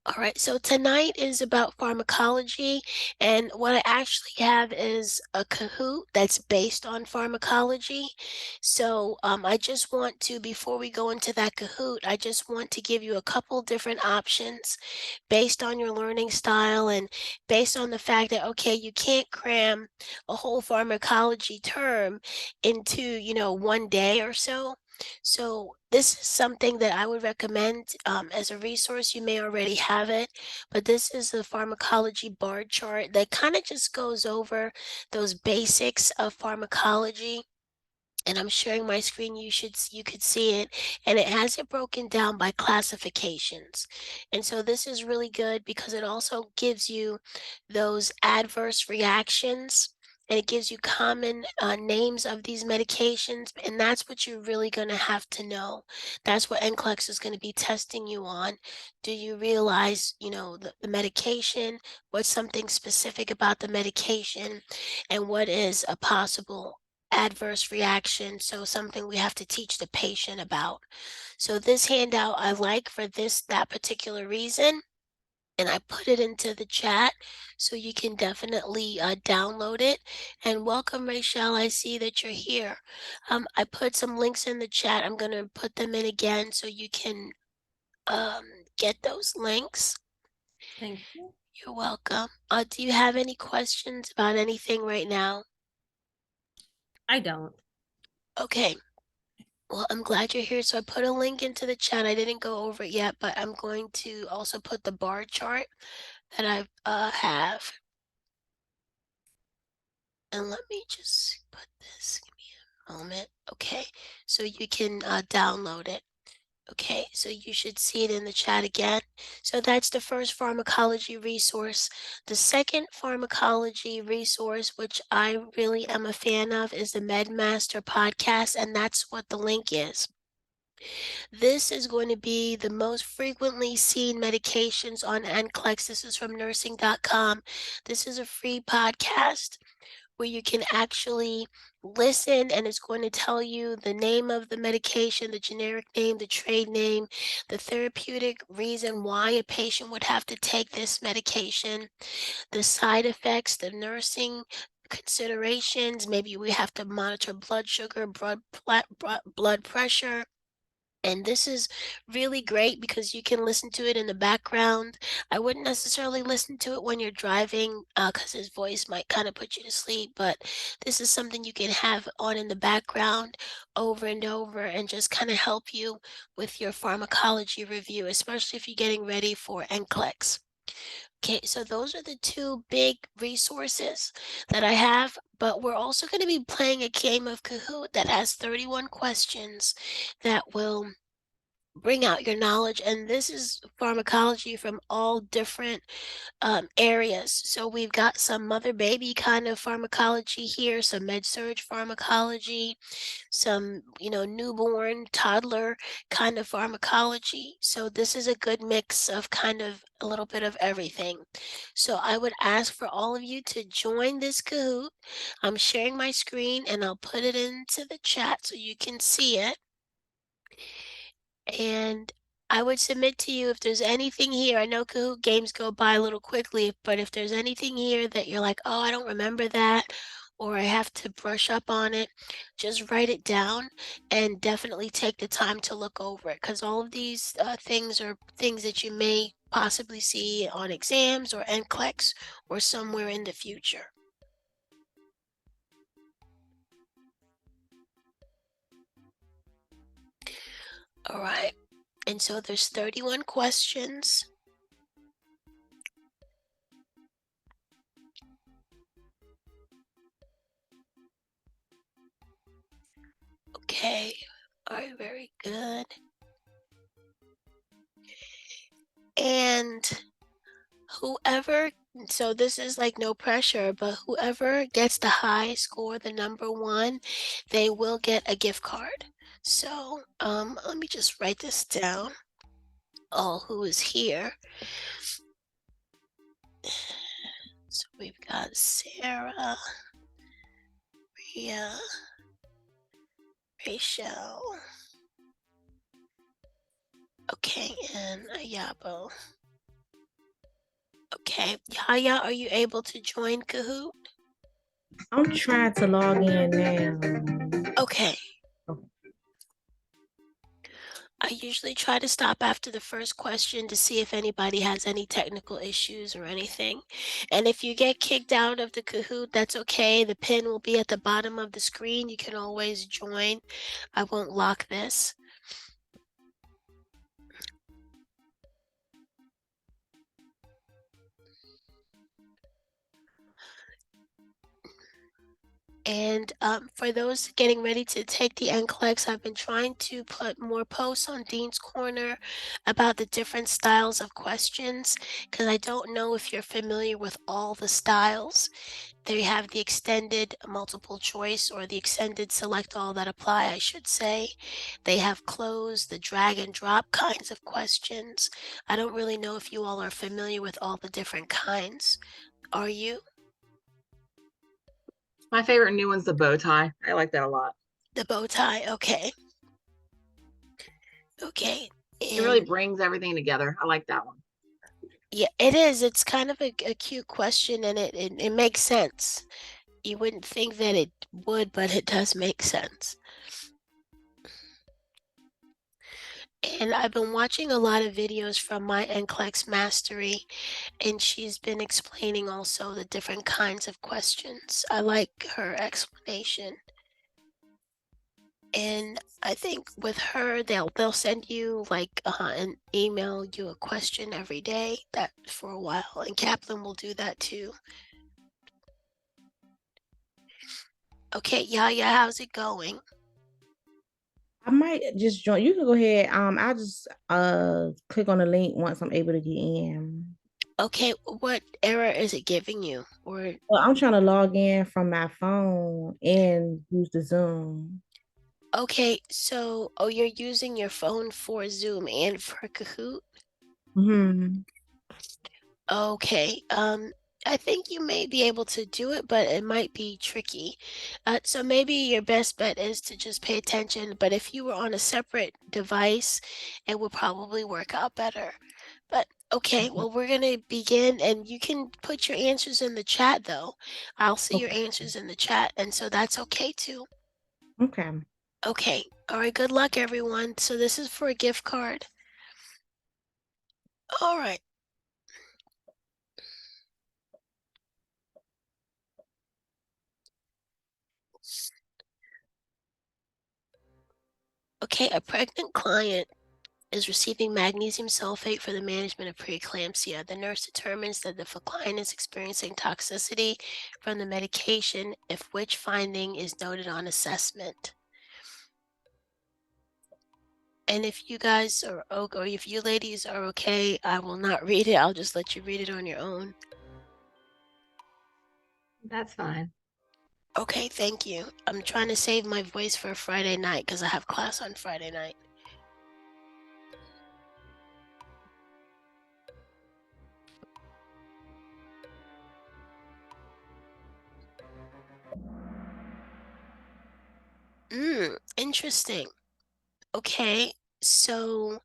All right, so tonight is about pharmacology, and what I actually have is a Kahoot that's based on pharmacology. So I just want to, before we go into that Kahoot, I just want to give you a couple different options based on your learning style and based on the fact that, okay, you can't cram a whole pharmacology term into, one day or so. So this is something that I would recommend as a resource. You may already have it, but this is a pharmacology bar chart that kind of just goes over those basics of pharmacology. And I'm sharing my screen. You could see it, and it has it broken down by classifications. And so this is really good because it also gives you those adverse reactions, and it gives you common names of these medications, and that's what you're really going to have to know. That's what NCLEX is going to be testing you on. Do you realize, the medication, what's something specific about the medication, and what is a possible adverse reaction, so something we have to teach the patient about. So this handout I like for that particular reason, and I put it into the chat, so you can definitely download it. And welcome, Rachel. I see that you're here. I put some links in the chat. I'm going to put them in again so you can get those links. Thank you. You're welcome. Do you have any questions about anything right now? I don't. Okay. Well, I'm glad you're here. So I put a link into the chat. I didn't go over it yet, but I'm going to also put the bar chart that I have. And let me just put this, give me a moment. Okay, so you can download it. Okay, so you should see it in the chat again. So that's the first pharmacology resource. The second pharmacology resource, which I really am a fan of, is the MedMaster podcast, and that's what the link is. This is going to be the most frequently seen medications on NCLEX. This is from nursing.com. This is a free podcast where you can actually listen, and it's going to tell you the name of the medication, the generic name, the trade name, the therapeutic reason why a patient would have to take this medication, the side effects, the nursing considerations. Maybe we have to monitor blood sugar, blood pressure. And this is really great because you can listen to it in the background. I wouldn't necessarily listen to it when you're driving because his voice might kind of put you to sleep, but this is something you can have on in the background over and over and just kind of help you with your pharmacology review, especially if you're getting ready for NCLEX. Okay, so those are the two big resources that I have, but we're also going to be playing a game of Kahoot that has 31 questions that will bring out your knowledge. And this is pharmacology from all different areas. So we've got some mother baby kind of pharmacology here, some med surg pharmacology, some, newborn toddler kind of pharmacology. So this is a good mix of kind of a little bit of everything. So I would ask for all of you to join this Kahoot. I'm sharing my screen and I'll put it into the chat so you can see it. And I would submit to you if there's anything here. I know Kahoot games go by a little quickly, but if there's anything here that you're like, oh, I don't remember that, or I have to brush up on it, just write it down and definitely take the time to look over it, because all of these things are things that you may possibly see on exams or NCLEX or somewhere in the future. All right. And so there's 31 questions. Okay. All right, very good. And whoever, so this is like no pressure, but whoever gets the high score, the number one, they will get a gift card. So let me just write this down. All who is here. So we've got Sarah, Ria, Rachel. Okay, and Ayabo. Okay. Yaya, are you able to join Kahoot? I'm trying to log in now. Okay. I usually try to stop after the first question to see if anybody has any technical issues or anything. And if you get kicked out of the Kahoot, that's okay. The pin will be at the bottom of the screen. You can always join. I won't lock this. And for those getting ready to take the NCLEX, I've been trying to put more posts on Dean's Corner about the different styles of questions, because I don't know if you're familiar with all the styles. They have the extended multiple choice, or the extended select all that apply, I should say. They have closed, the drag and drop kinds of questions. I don't really know if you all are familiar with all the different kinds. Are you? My favorite new one's the bow tie. I like that a lot. The bow tie, okay. Okay. It really And brings everything together. I like that one. yeah, it is. It's kind of a cute question, and it makes sense. You wouldn't think that it would, but it does make sense. And I've been watching a lot of videos from my NCLEX Mastery, and she's been explaining also the different kinds of questions. I like her explanation. And I think with her, they'll send you like an email you a question every day, that for a while, and Kaplan will do that too. Okay, Yaya, how's it going? I might just join. You can go ahead. I'll just click on the link once I'm able to get in. Okay, what error is it giving you? Or Well, I'm trying to log in from my phone and use the Zoom. okay, so you're using your phone for Zoom and for Kahoot? Hmm. Okay, I think you may be able to do it, but it might be tricky. So maybe your best bet is to just pay attention, but if you were on a separate device, it would probably work out better. But okay, well, we're gonna begin, and you can put your answers in the chat though. I'll see your Okay. answers in the chat, and so that's okay too. Okay. Okay, all right, good luck everyone. So this is for a gift card. All right. Okay, a pregnant client is receiving magnesium sulfate for the management of preeclampsia. The nurse determines that the client is experiencing toxicity from the medication, if which finding is noted on assessment. And if you guys are or if you ladies are okay, I will not read it. I'll just let you read it on your own. That's fine. Okay, thank you. I'm trying to save my voice for Friday night because I have class on Friday night. Interesting. Okay, so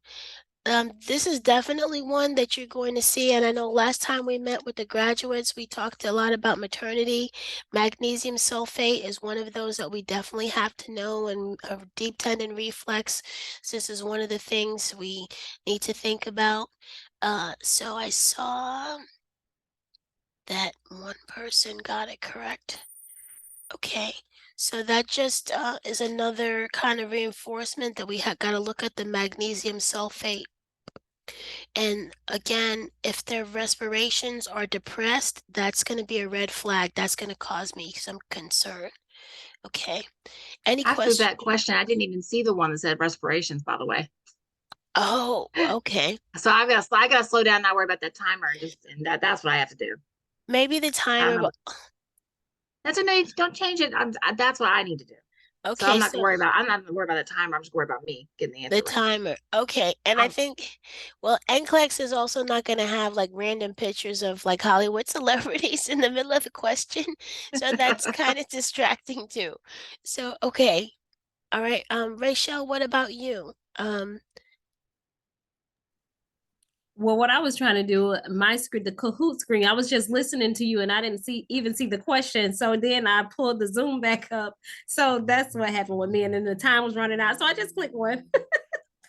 this is definitely one that you're going to see. And I know last time we met with the graduates, we talked a lot about maternity. Magnesium sulfate is one of those that we definitely have to know, and a deep tendon reflex. So this is one of the things we need to think about. So I saw that one person got it correct. Okay. So that just is another kind of reinforcement that we got to look at the magnesium sulfate. And again, if their respirations are depressed, that's going to be a red flag. That's going to cause me some concern. Okay. Any I threw question? that question. I didn't even see the one that said respirations, by the way. Oh, okay. So I gotta slow down, not worry about that timer, and that's what I have to do. Maybe the I don't timer, know. That's a no. Don't change it. That's what I need to do. So okay, so I'm not gonna worry about the timer. I'm just worried about me getting the the answer right. timer. Okay. And I I'm think, well, NCLEX is also not going to have like random pictures of like Hollywood celebrities in the middle of the question. So that's kind of distracting too. So, okay. All right. Rachel, what about you? Well, what I was trying to do, my screen, the Kahoot screen, I was just listening to you and I didn't even see the question. So then I pulled the Zoom back up. So that's what happened with me. And then the time was running out. So I just clicked one.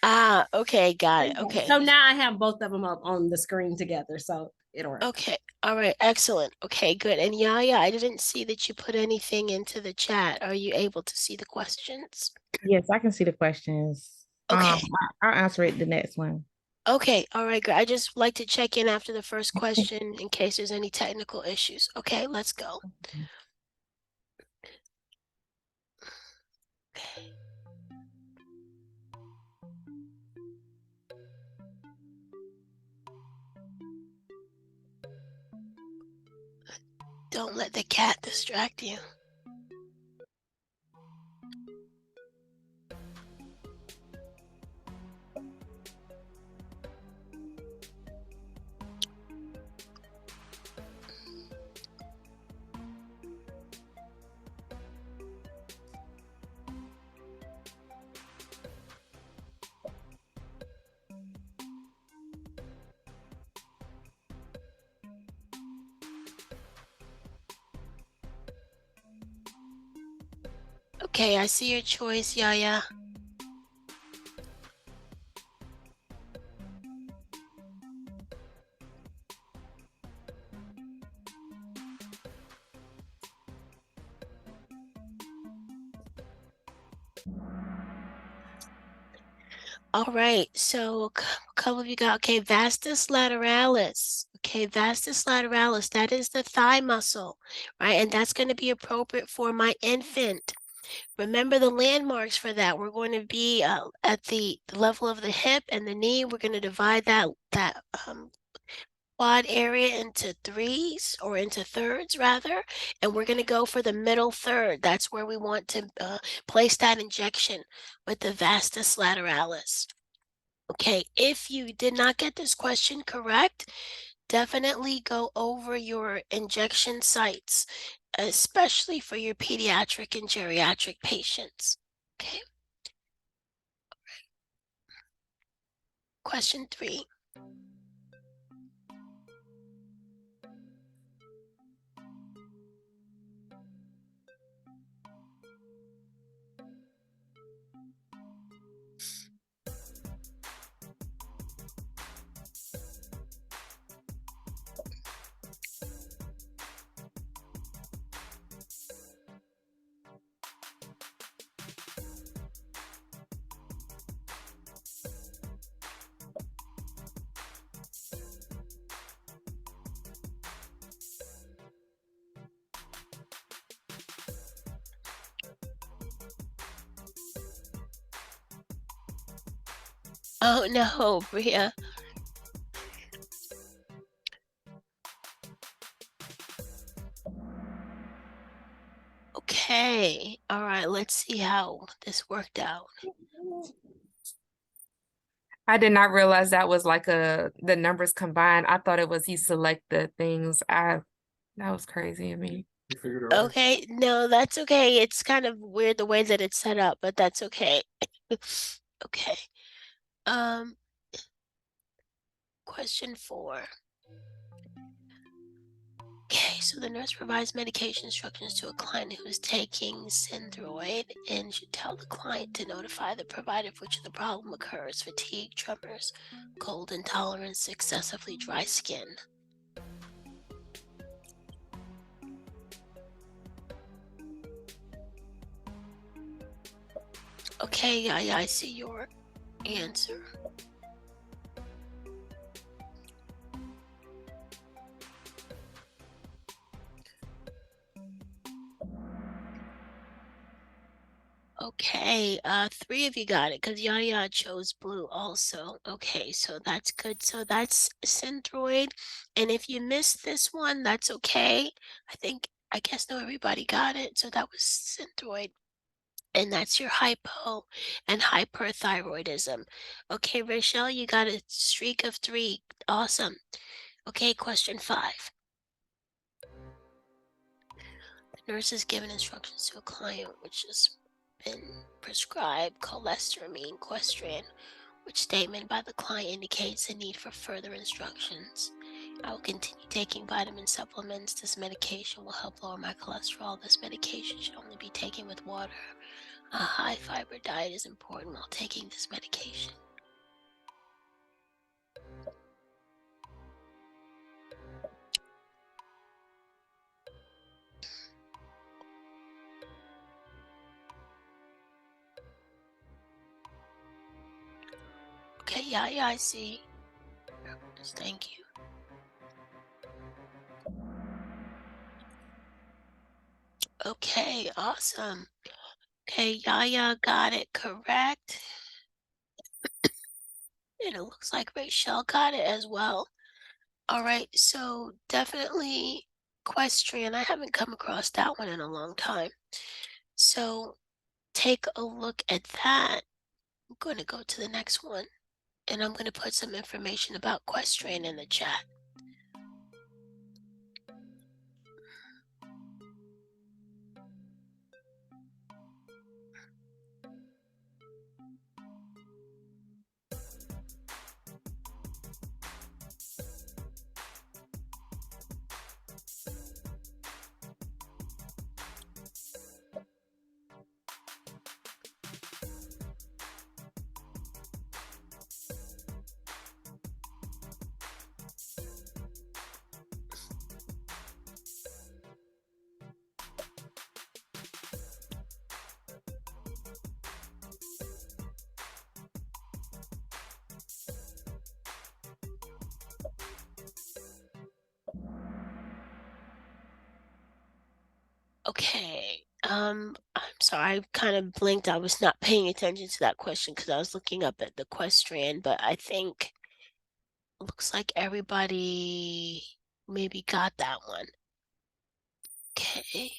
Ah, okay, got it. Okay. So now I have both of them up on the screen together. So it'll work. Okay. All right. Excellent. Okay, good. And Yaya, I didn't see that you put anything into the chat. Are you able to see the questions? Yes, I can see the questions. Okay. I'll answer it the next one. Okay. All right, good. I just like to check in after the first question in case there's any technical issues. Okay, let's go. Okay. Don't let the cat distract you. Okay, I see your choice, Yaya. All right, so a couple of you got, okay, vastus lateralis. Okay, vastus lateralis, that is the thigh muscle, right? And that's going to be appropriate for my infant. Remember the landmarks for that. We're going to be at the level of the hip and the knee. We're going to divide that quad area into threes or into thirds rather, and we're going to go for the middle third. That's where we want to place that injection with the vastus lateralis. Okay, if you did not get this question correct, definitely go over your injection sites, especially for your pediatric and geriatric patients. Okay. Question 3. Oh no, Bria. Okay, all right, let's see how this worked out. I did not realize that was like the numbers combined. I thought it was you select the things. That was crazy of me. You figured it out. Okay, no, that's okay. It's kind of weird the way that it's set up, but that's okay. Okay. Question 4. Okay, so the nurse provides medication instructions to a client who is taking Synthroid and should tell the client to notify the provider of which the problem occurs: fatigue, tremors, cold intolerance, excessively dry skin. Okay, yeah, I see your answer. Okay, 3 of you got it because Yaya chose blue also. Okay, so that's good. So that's Synthroid. And if you missed this one, that's okay. I guess no, everybody got it. So that was Synthroid. And that's your hypo and hyperthyroidism. Okay, Rachel, you got a streak of 3. Awesome. Okay, question 5. The nurse is given instructions to a client which has been prescribed cholestyramine, Questran, which statement by the client indicates the need for further instructions. I will continue taking vitamin supplements. This medication will help lower my cholesterol. This medication should only be taken with water. A high fiber diet is important while taking this medication. Okay, yeah, I see. Thank you. Okay, awesome. Okay, Yaya got it correct. And it looks like Rachel got it as well. All right, so definitely equestrian. I haven't come across that one in a long time. So take a look at that. I'm going to go to the next one, and I'm going to put some information about equestrian in the chat. Okay, I'm sorry, I kind of blinked. I was not paying attention to that question because I was looking up at the equestrian, but I think looks like everybody maybe got that one. Okay.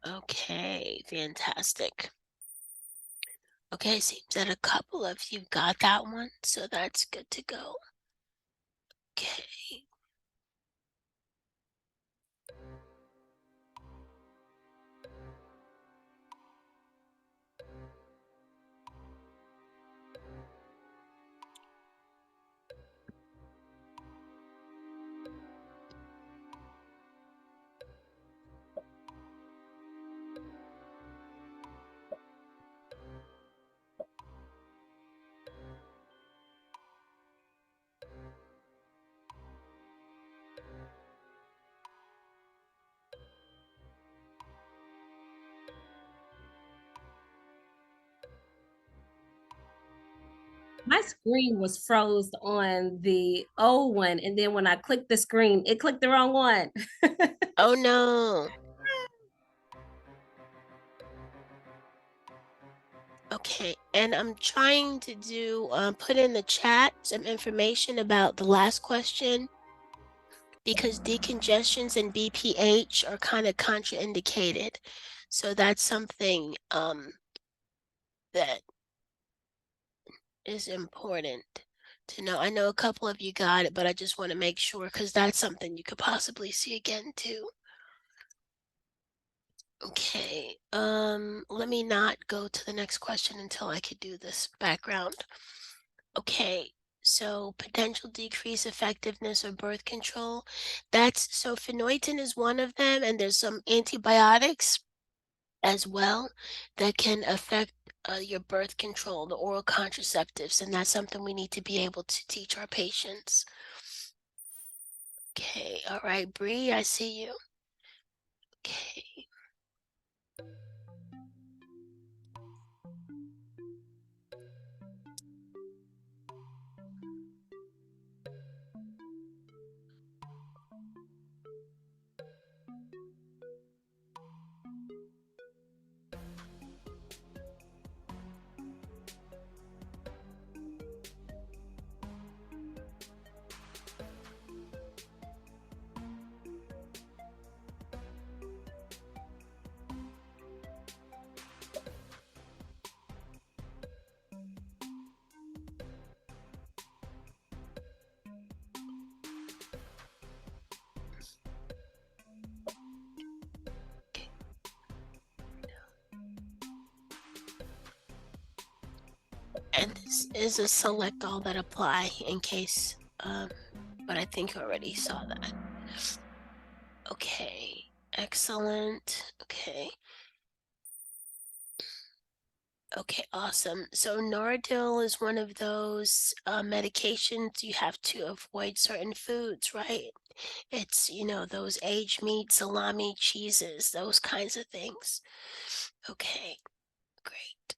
Okay, fantastic. Okay, seems that a couple of you got that one, so that's good to go. Okay. My screen was froze on the old one, and then when I clicked the screen, it clicked the wrong one. Oh no. Okay, and I'm trying to do put in the chat some information about the last question because decongestions and BPH are kind of contraindicated. So that's something that is important to know. I know a couple of you got it, but I just want to make sure because that's something you could possibly see again too. Okay, let me not go to the next question until I could do this background. Okay, so potential decrease effectiveness of birth control. That's so phenytoin is one of them, and there's some antibiotics as well that can affect your birth control, the oral contraceptives, and that's something we need to be able to teach our patients. Okay, all right, Bree, I see you. Okay. And this is a select all that apply in case, but I think you already saw that. Okay, excellent. Okay. Okay, awesome. So Nardil is one of those medications you have to avoid certain foods, right? It's, those aged meat, salami, cheeses, those kinds of things. Okay, great.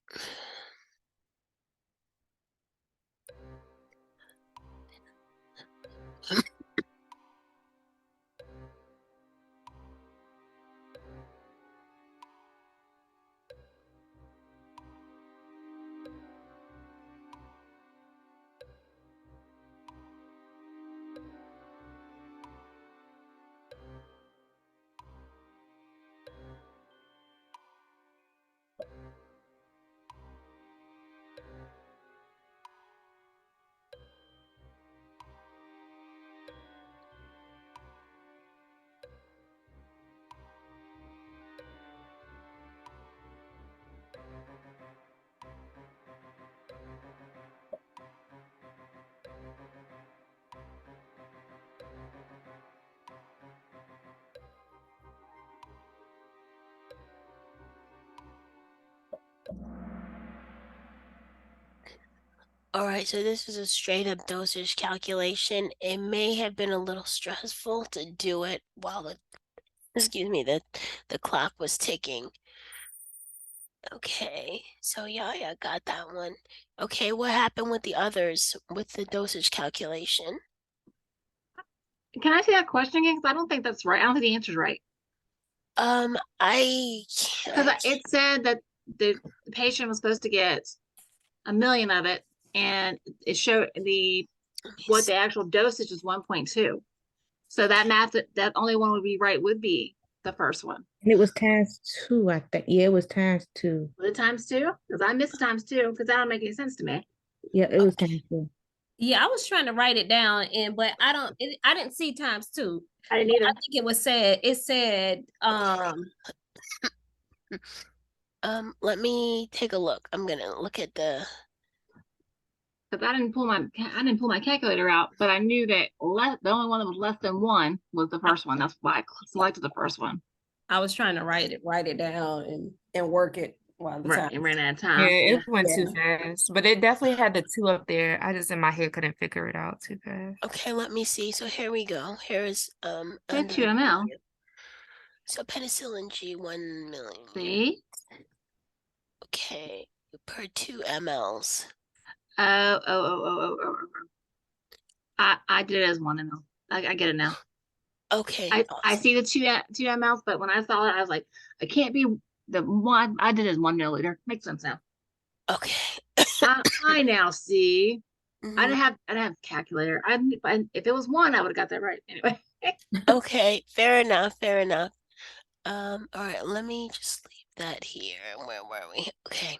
All right, so this is a straight up dosage calculation. It may have been a little stressful to do it while the clock was ticking. Okay, so yeah, I got that one. Okay, what happened with the others with the dosage calculation? Can I see that question again? Because I don't think that's right. I don't think the answer's right. I Because can't. it said that the patient was supposed to get 1 million of it, and it showed Let me what see. the actual dosage is 1.2. So that math, that only one would be right would be the first one. And it was times two, I think. Yeah, it was times two. Was it times two? Because I missed times two because that don't make any sense to me. Yeah, it was Okay. times two. Yeah, I was trying to write it down, but I didn't see times two. I didn't But either. I think it said Let me take a look. I'm gonna look at the. Because I didn't pull my calculator out, but I knew that the only one that was less than one was the first one. That's why I selected the first one. I was trying to write it down and work it while the Right, time. it ran out of Yeah, time. Yeah. it went too Yeah. fast, but it definitely had the two up there. I just in my head couldn't figure it out too fast. Okay, let me see. So here we go. Here is Said under 2 ml. so penicillin G 1 million units. See? Okay, per 2 mLs. Oh. I did it as 1 ml. I get it now. Okay, I awesome. see the two mLs, but when I saw it, I was like, it can't be the one. I did it as 1 milliliter. Makes sense now. Okay. I now see. Mhm. I didn't have a calculator. If it was one, I would have got that right. Anyway. Okay, fair enough, fair enough. All right, let me just leave that here. Where were we? Okay.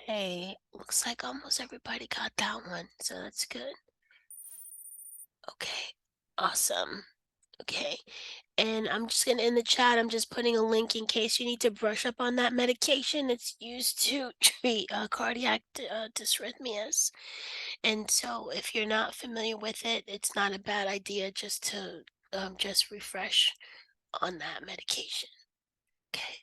Okay, looks like almost everybody got that one, so that's good. Okay, awesome. Okay, and I'm just gonna in the chat, I'm just putting a link in case you need to brush up on that medication. It's used to treat cardiac dysrhythmias. And so if you're not familiar with it, it's not a bad idea just to just refresh on that medication. Okay.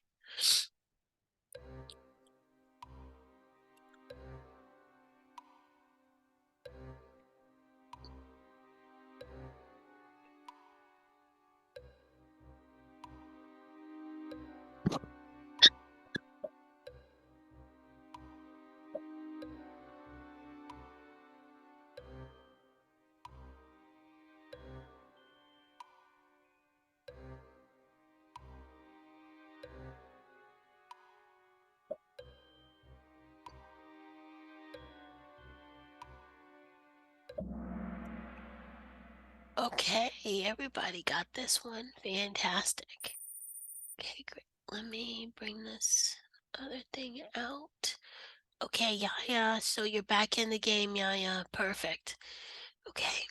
Okay, everybody got this one. Fantastic. Okay, great. Let me bring this other thing out. Okay, Yaya, so you're back in the game, Yaya. Perfect. Okay.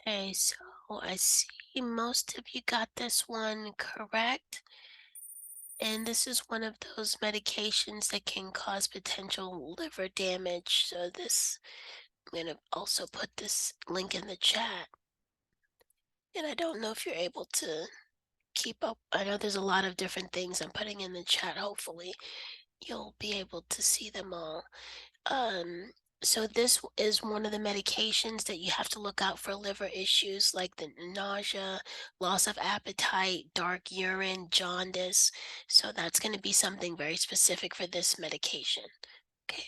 Okay, so I see most of you got this one correct. And this is one of those medications that can cause potential liver damage. So this, I'm gonna also put this link in the chat. And I don't know if you're able to keep up. I know there's a lot of different things I'm putting in the chat. Hopefully you'll be able to see them all. So this is one of the medications that you have to look out for liver issues like the nausea, loss of appetite, dark urine, jaundice. So that's going to be something very specific for this medication. Okay.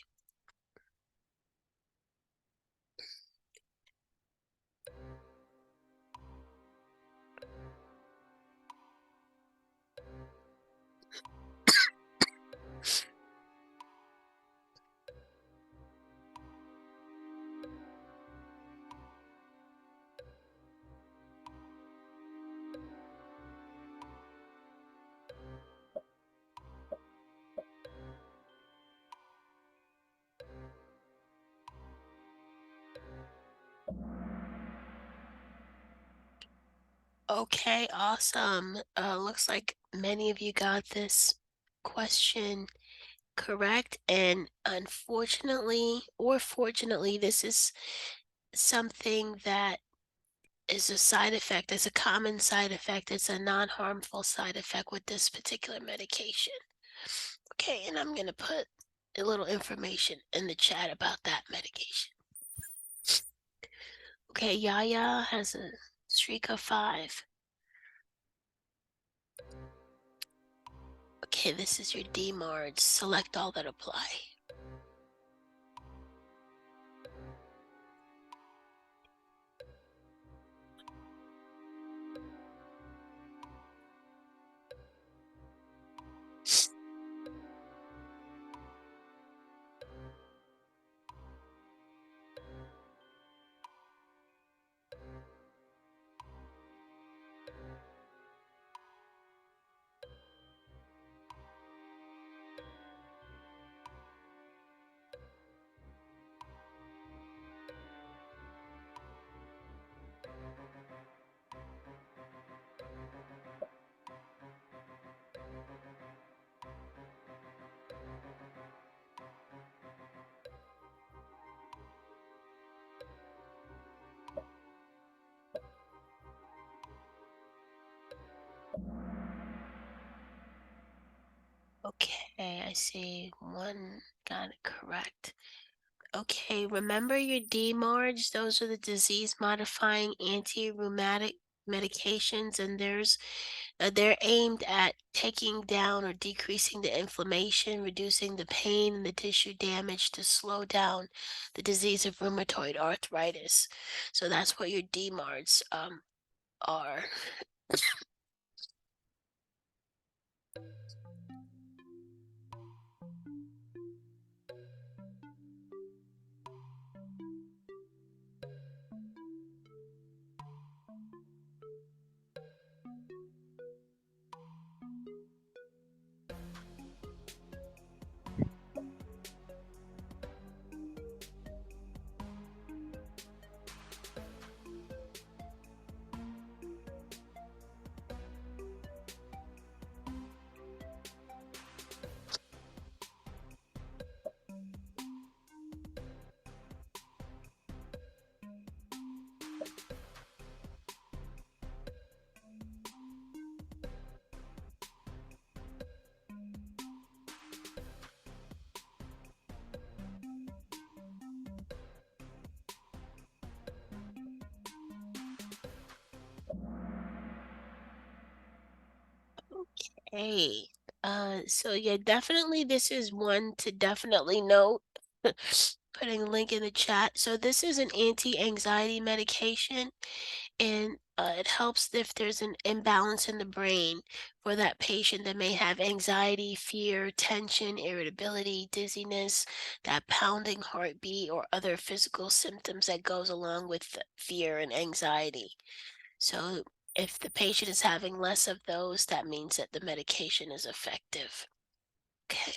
Okay, awesome. Looks like many of you got this question correct. And unfortunately, or fortunately, this is something that is a side effect. It's a common side effect. It's a non-harmful side effect with this particular medication. Okay, and I'm gonna put a little information in the chat about that medication. Okay, Yaya has a streak of 5. Okay, this is your DMARDs. Select all that apply. Okay, I see one got it correct. Okay, remember your DMARDs? Those are the disease-modifying anti-rheumatic medications, and they're aimed at taking down or decreasing the inflammation, reducing the pain and the tissue damage to slow down the disease of rheumatoid arthritis. So that's what your DMARDs are. Hey, so yeah, definitely this is one to definitely note. Putting a link in the chat. So this is an anti-anxiety medication, and it helps if there's an imbalance in the brain for that patient that may have anxiety, fear, tension, irritability, dizziness, that pounding heartbeat, or other physical symptoms that goes along with fear and anxiety. So if the patient is having less of those, that means that the medication is effective. Okay.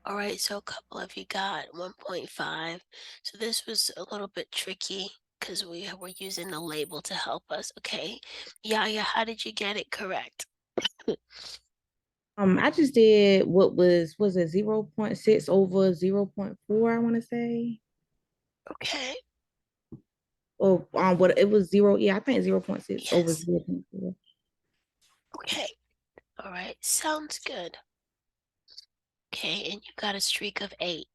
All right, so a couple of you got 1.5. So this was a little bit tricky because we were using the label to help us. Okay. Yeah, how did you get it correct? I just did what was it 0.6 over 0.4, I want to say. Okay. Or what it was zero, yeah, I think 0.6 over Yes. 0.4. Okay. All right. Sounds good. Okay, and you got a streak of 8.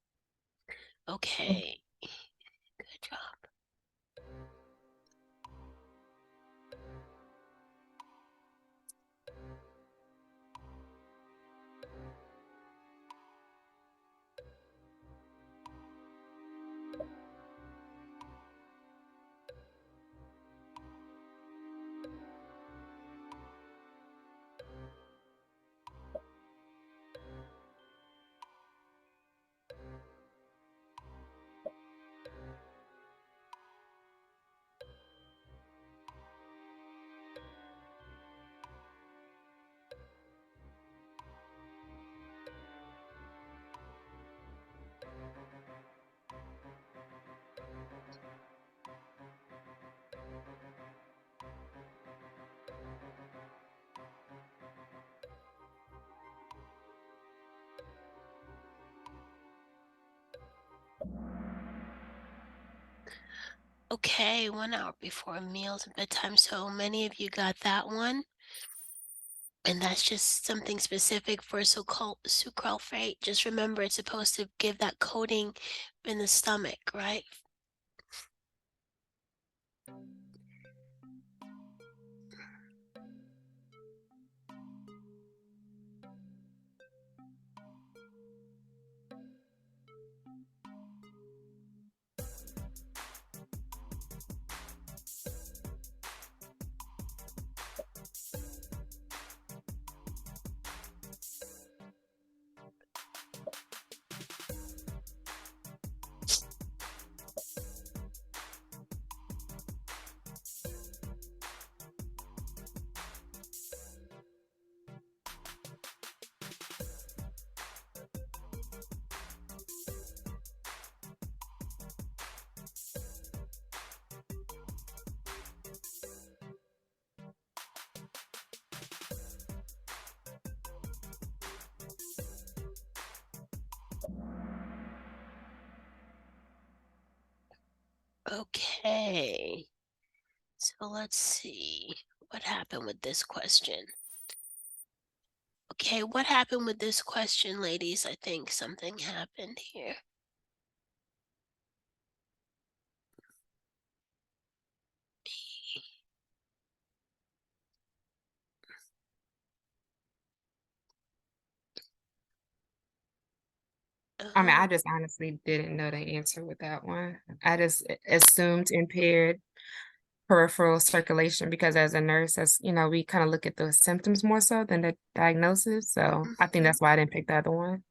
Okay. Good job. Okay, 1 hour before meals and bedtime. So many of you got that one. And that's just something specific for so-called sucralfate. Just remember, it's supposed to give that coating in the stomach, right? Okay. So let's see what happened with this question. Okay, what happened with this question, ladies? I think something happened here. I mean, Uh, I just honestly didn't know the answer with that one. I just assumed impaired peripheral circulation because as a nurse, as you know, we kind of look at the symptoms more so than the diagnosis. So I think mhm. that's why I didn't pick the other one.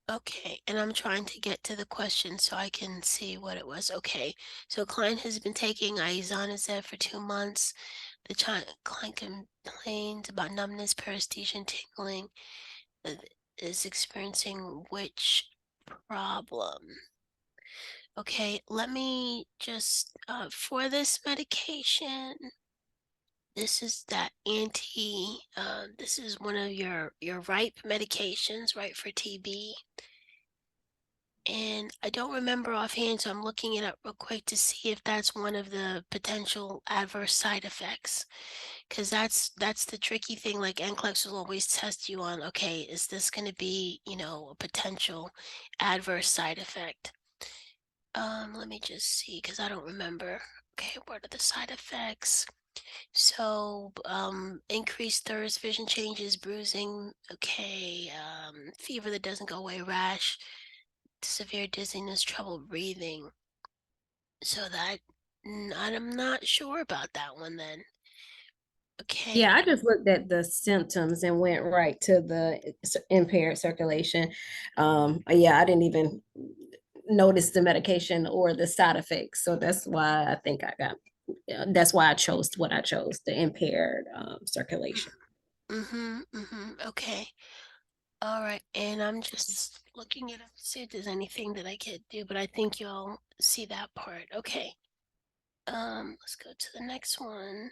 Okay, and I'm trying to get to the question so I can see what it was. Okay, so client has been taking isoniazid for 2 months. The client complains about numbness, paresthesia, and tingling. uh, Is experiencing which problem? Okay, let me just, for this medication, this is that this is one of your RIPE medications, right, for TB. And I don't remember offhand, so I'm looking it up real quick to see if that's one of the potential adverse side effects. Because that's the tricky thing. Like NCLEX will always test you on, okay, is this going to be, a potential adverse side effect? Let me just see, because I don't remember. Okay, what are the side effects? So, increased thirst, vision changes, bruising, okay, fever that doesn't go away, rash, severe dizziness, trouble breathing. So I'm not sure about that one then. Okay. Yeah, I just looked at the symptoms and went right to the impaired circulation. Yeah, I didn't even notice the medication or the side effects. So that's why I think that's why I chose what I chose, the impaired circulation. Okay. All right. And I'm just looking it up to see if there's anything that I could do, but I think you'll see that part. Okay. Let's go to the next one.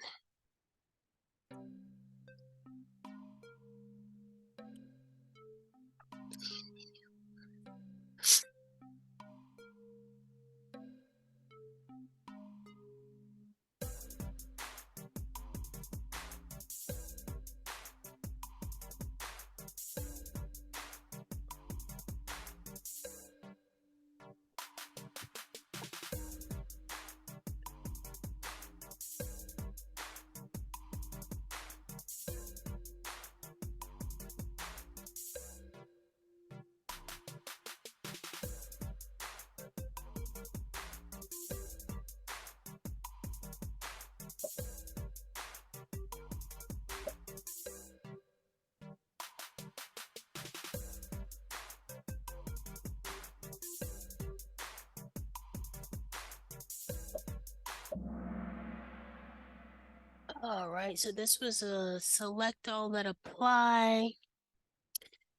All right. So this was a select all that apply.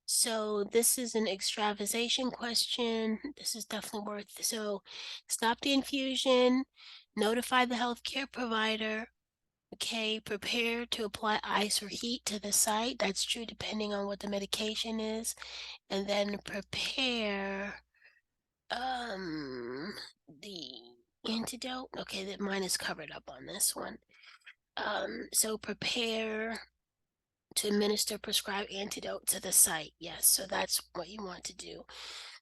So this is an extravasation question. This is definitely worth. So stop the infusion, notify the healthcare provider. Okay, prepare to apply ice or heat to the site. That's true depending on what the medication is. And then prepare the antidote. Okay, that mine is covered up on this one. So prepare to administer prescribed antidote to the site. Yes, so that's what you want to do.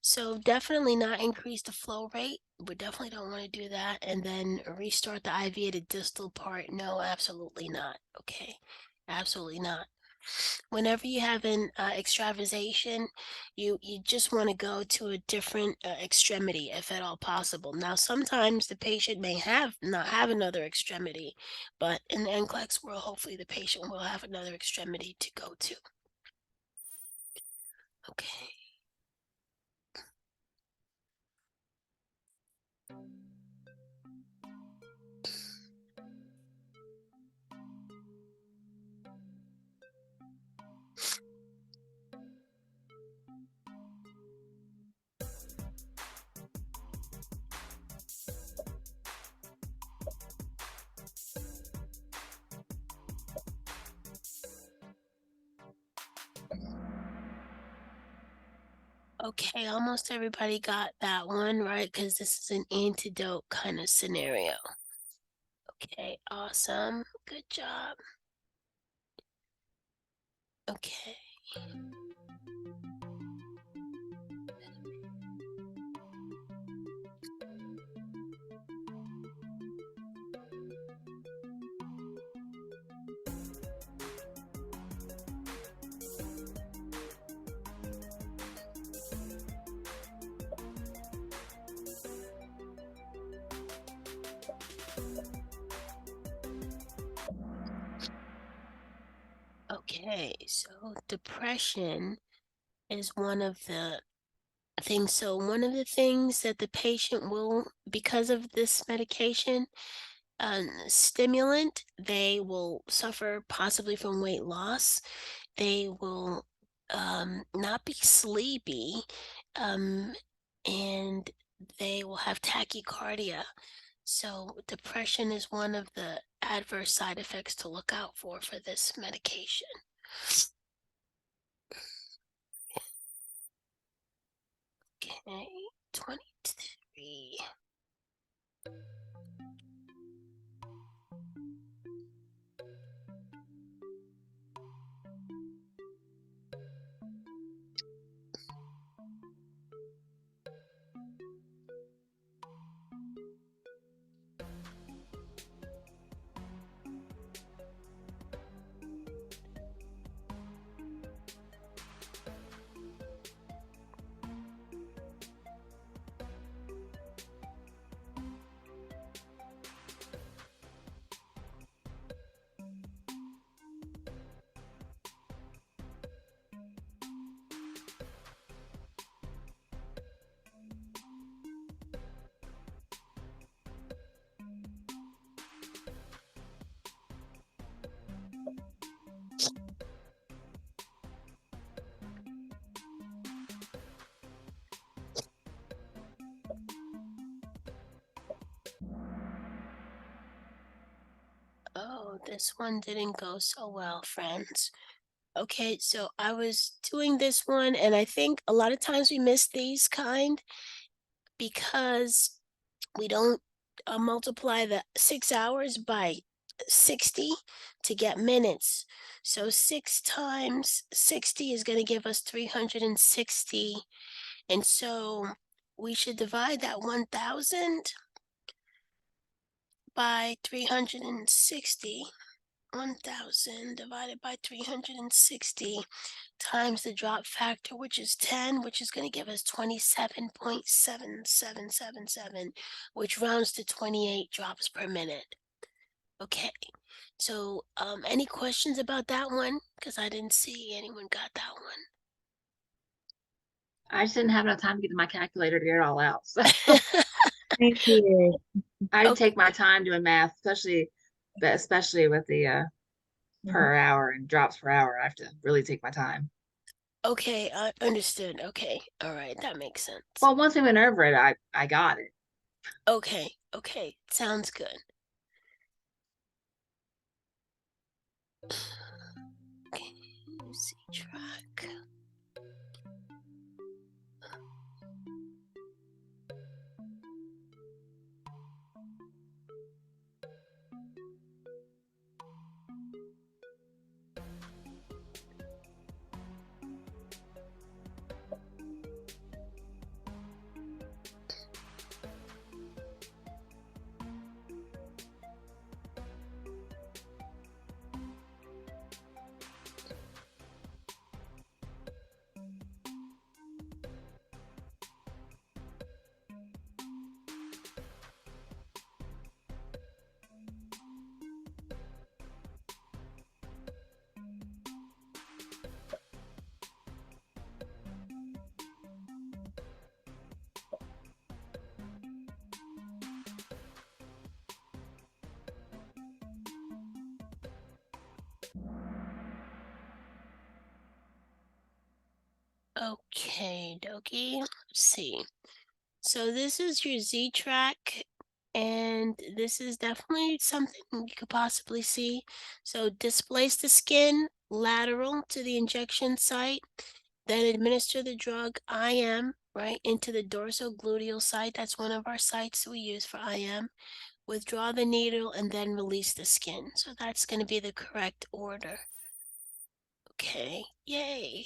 So definitely not increase the flow rate. We definitely don't want to do that. And then restart the IV at a distal part. No, absolutely not. Okay, absolutely not. Whenever you have an extravasation, you just want to go to a different extremity if at all possible. Now, sometimes the patient may not have another extremity, but in the NCLEX world, hopefully the patient will have another extremity to go to. Okay. Okay, almost everybody got that one right because this is an antidote kind of scenario. Okay, awesome. Good job. Okay. Okay, so depression is one of the things. So one of the things that the patient will, because of this medication, stimulant, they will suffer possibly from weight loss. They will not be sleepy, and they will have tachycardia. So depression is one of the adverse side effects to look out for this medication. Okay, 23. Oh, this one didn't go so well, friends. Okay, so I was doing this one, and I think a lot of times we miss these kind because we don't multiply the 6 hours by 60 to get minutes. So 6 times 60 is going to give us 360. And so we should divide that 1,000 by 360. 1,000 divided by 360 times the drop factor, which is 10, which is going to give us 27.7777, which rounds to 28 drops per minute. Okay, so any questions about that one? Because I didn't see anyone got that one. I just didn't have enough time to get to my calculator to get it all out. So Thank you. I Okay. take my time doing math, especially with the per hour and drops per hour. I have to really take my time. Okay, understood. Okay, all right, that makes sense. Well, once we went over it, I got it. Okay, okay, sounds good. Okay, see track. Okay, dokie. Let's see. So this is your Z track, and this is definitely something you could possibly see. So displace the skin lateral to the injection site, Then administer the drug IM, right, into the dorsogluteal site. That's one of our sites we use for IM. Withdraw the needle and then release the skin. So that's going to be the correct order. Okay, yay.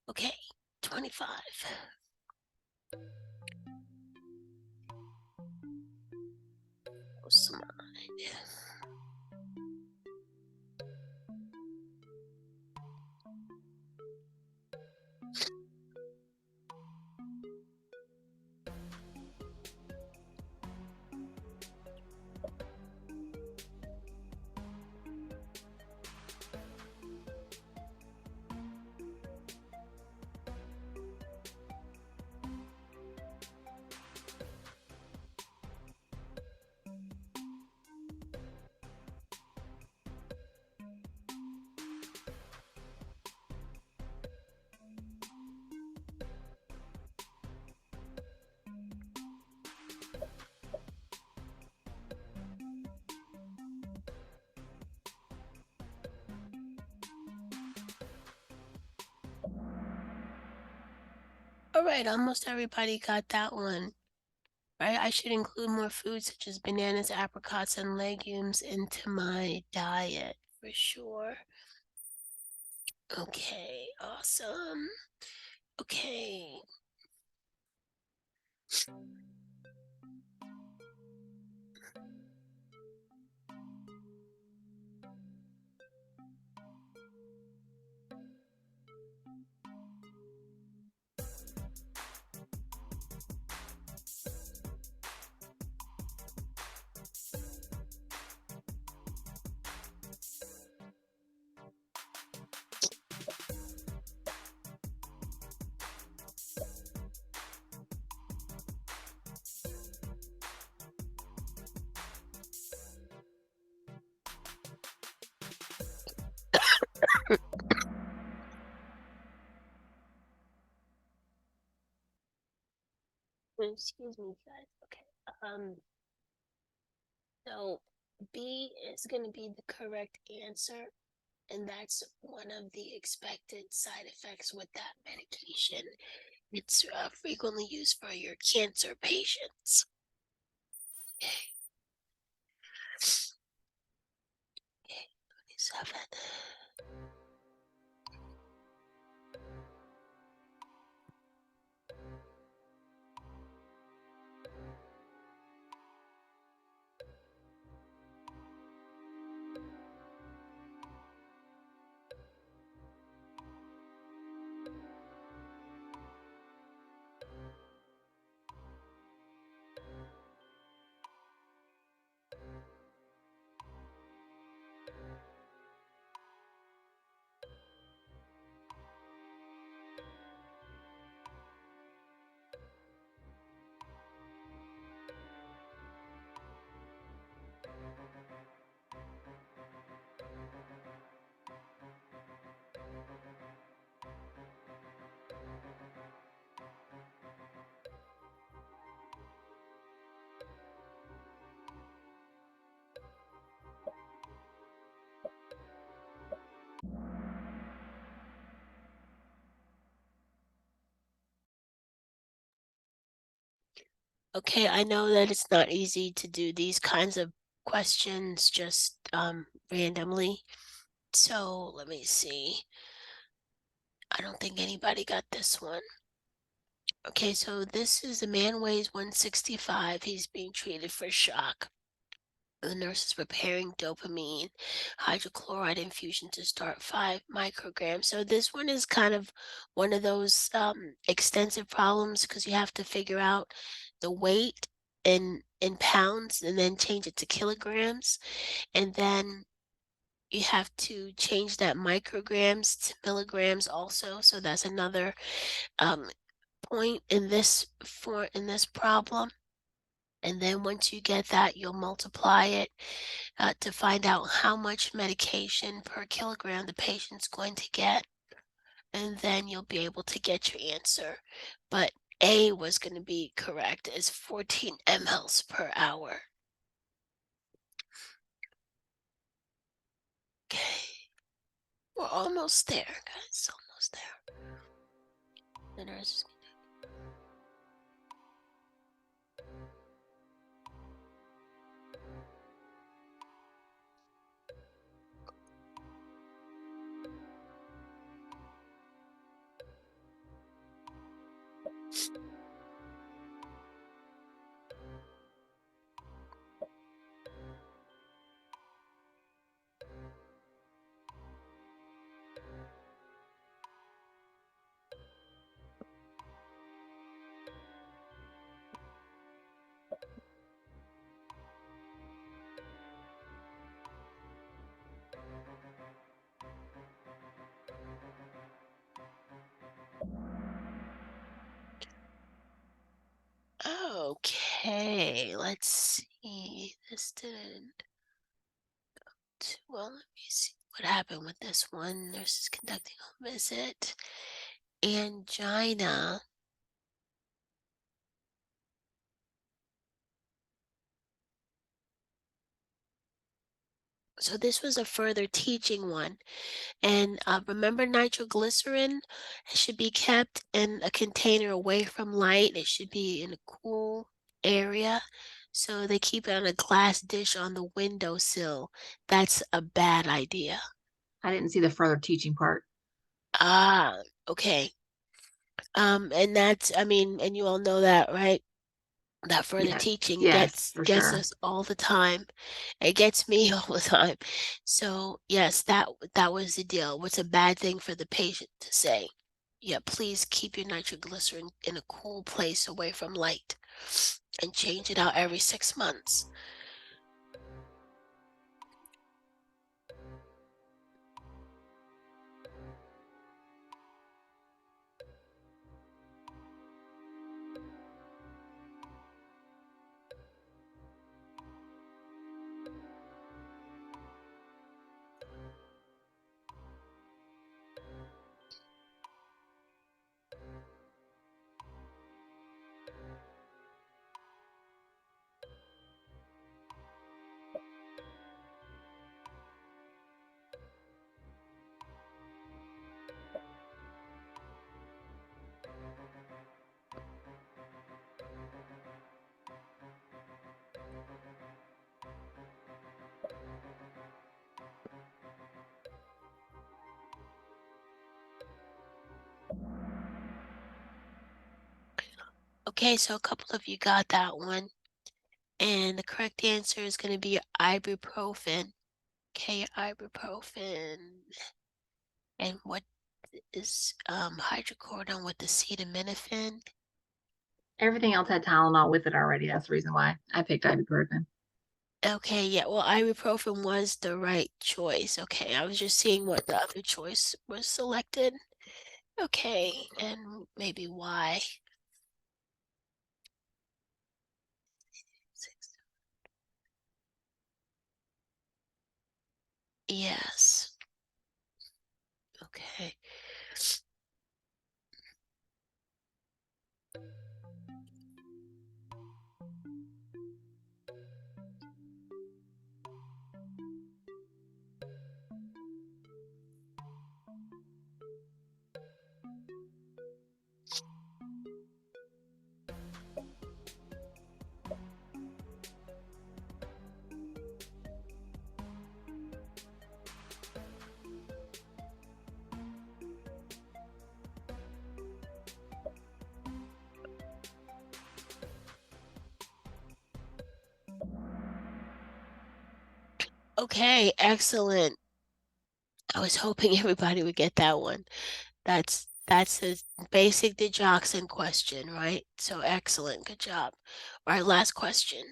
Okay, 25. Slide. All right, almost everybody got that one. Right, I should include more foods such as bananas, apricots, and legumes into my diet for sure. Okay, awesome. Okay. Excuse me, guys. Okay. So B is going to be the correct answer, and that's one of the expected side effects with that medication. It's frequently used for your cancer patients. Okay. Okay, 27. Okay, I know that it's not easy to do these kinds of questions just randomly. So let me see. I don't think anybody got this one. Okay, so this is a man weighs 165. He's being treated for shock. The nurse is preparing dopamine hydrochloride infusion to start 5 micrograms. So this one is kind of one of those extensive problems because you have to figure out the weight in pounds and then change it to kilograms. And then you have to change that micrograms to milligrams also. So that's another point in this problem. And then once you get that, you'll multiply it to find out how much medication per kilogram the patient's going to get. And then you'll be able to get your answer. But A was going to be correct, is 14 mLs per hour. Okay. We're almost there, guys. Almost there. The nurses. Okay, let's see. This didn't go too well. Let me see what happened with this one. Nurse is conducting a visit. Angina. So this was a further teaching one. And remember nitroglycerin? It should be kept in a container away from light. It should be in a cool area. So they keep it on a glass dish on the windowsill. That's a bad idea. I didn't see the further teaching part. Ah, okay. And that's, I mean, and you all know that, right? That further Yes, teaching yes, for gets sure. us all the time. It gets me all the time. So yes, that was the deal. What's a bad thing for the patient to say? Yeah, please keep your nitroglycerin in a cool place away from light and change it out every 6 months. Okay, so a couple of you got that one. And the correct answer is going to be ibuprofen. Okay, ibuprofen. And what is hydrocodone with acetaminophen? Everything else had Tylenol with it already. That's the reason why I picked ibuprofen. Okay, yeah, well, ibuprofen was the right choice. Okay, I was just seeing what the other choice was selected. Okay, and maybe why. Yes. Okay. Okay, excellent. I was hoping everybody would get that one. That's a basic digoxin question, right? So excellent, good job. All right, last question.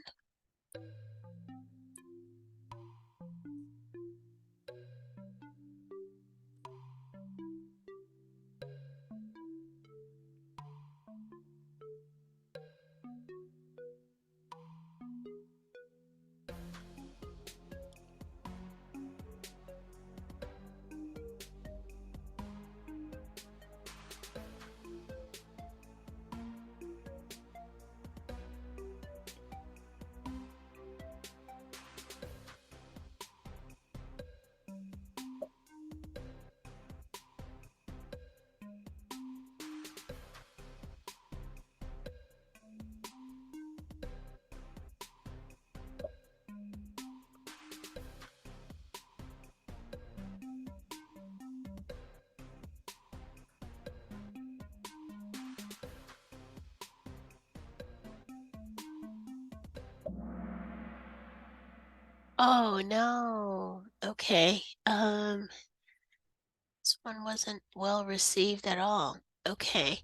Oh no. Okay. This one wasn't well received at all. Okay.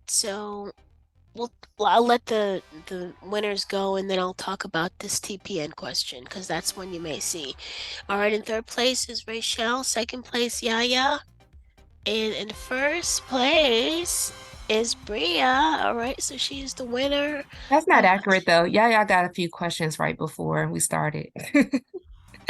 So well, I'll let the winners go, and then I'll talk about this TPN question because that's one you may see. All right, in third place is Rachel. Second place, Yaya. And in first place is Bria. All right, so she's the winner. That's not Uh, accurate though. Yeah, got a few questions right before we started.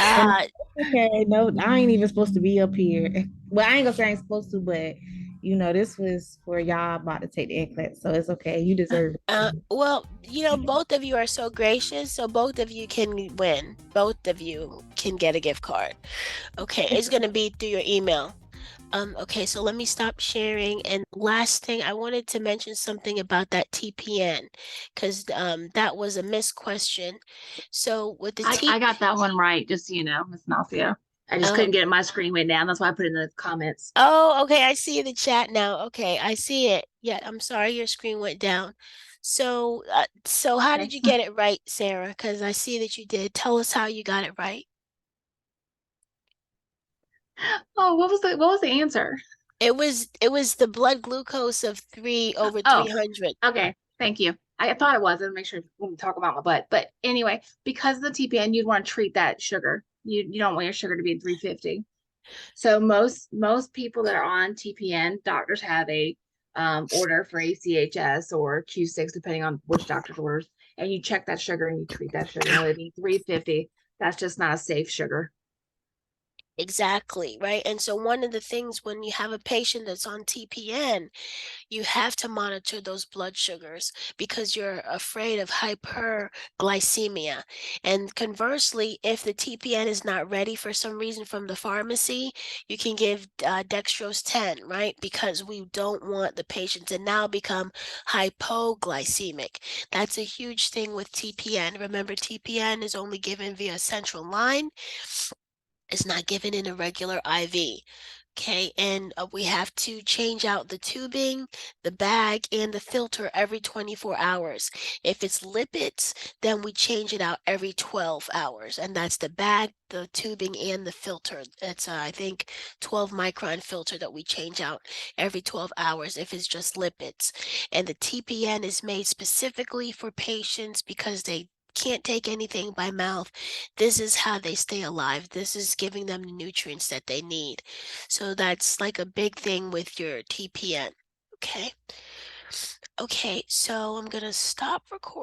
And uh, okay, no, I ain't even supposed to be up here. Well, I ain't gonna say I ain't supposed to, but this was for y'all about to take the NCLEX, so it's okay. You deserve it. well, both of you are so gracious, so both of you can win. Both of you can get a gift card. Okay, it's gonna be through your email. Okay, so let me stop sharing. And last thing, I wanted to mention something about that TPN, because that was a missed question. So with the I got that one right, just so you know, Miss Nasia. I just oh, couldn't get it. My screen went down. That's why I put it in the comments. oh, okay, I see the chat now. Okay, I see it. Yeah, I'm sorry your screen went down. So how did Okay. you get it right, Sarah? Because I see that you did. Tell us how you got it right. Oh, what was the answer? It was the blood glucose of 3 over Oh, 300. okay. Thank you. I thought it was. I make sure when we talk about my butt. But anyway, because of the TPN, you'd want to treat that sugar. You don't want your sugar to be 350. So most people that are on TPN, doctors have a order for ACHS or Q6, depending on which doctor's orders, and you check that sugar and you treat that sugar. Now it'd be 350. That's just not a safe sugar. Exactly, right? And so one of the things when you have a patient that's on TPN, you have to monitor those blood sugars because you're afraid of hyperglycemia. And conversely, if the TPN is not ready for some reason from the pharmacy, you can give dextrose 10, right? Because we don't want the patient to now become hypoglycemic. That's a huge thing with TPN. Remember, TPN is only given via central line. It's not given in a regular IV. Okay, and we have to change out the tubing, the bag, and the filter every 24 hours. If it's lipids, then we change it out every 12 hours, and that's the bag, the tubing, and the filter. It's, I think, 12 micron filter that we change out every 12 hours if it's just lipids. And the TPN is made specifically for patients because they can't take anything by mouth. This is how they stay alive. This is giving them the nutrients that they need. So that's like a big thing with your TPN. Okay. Okay, so I'm gonna stop recording.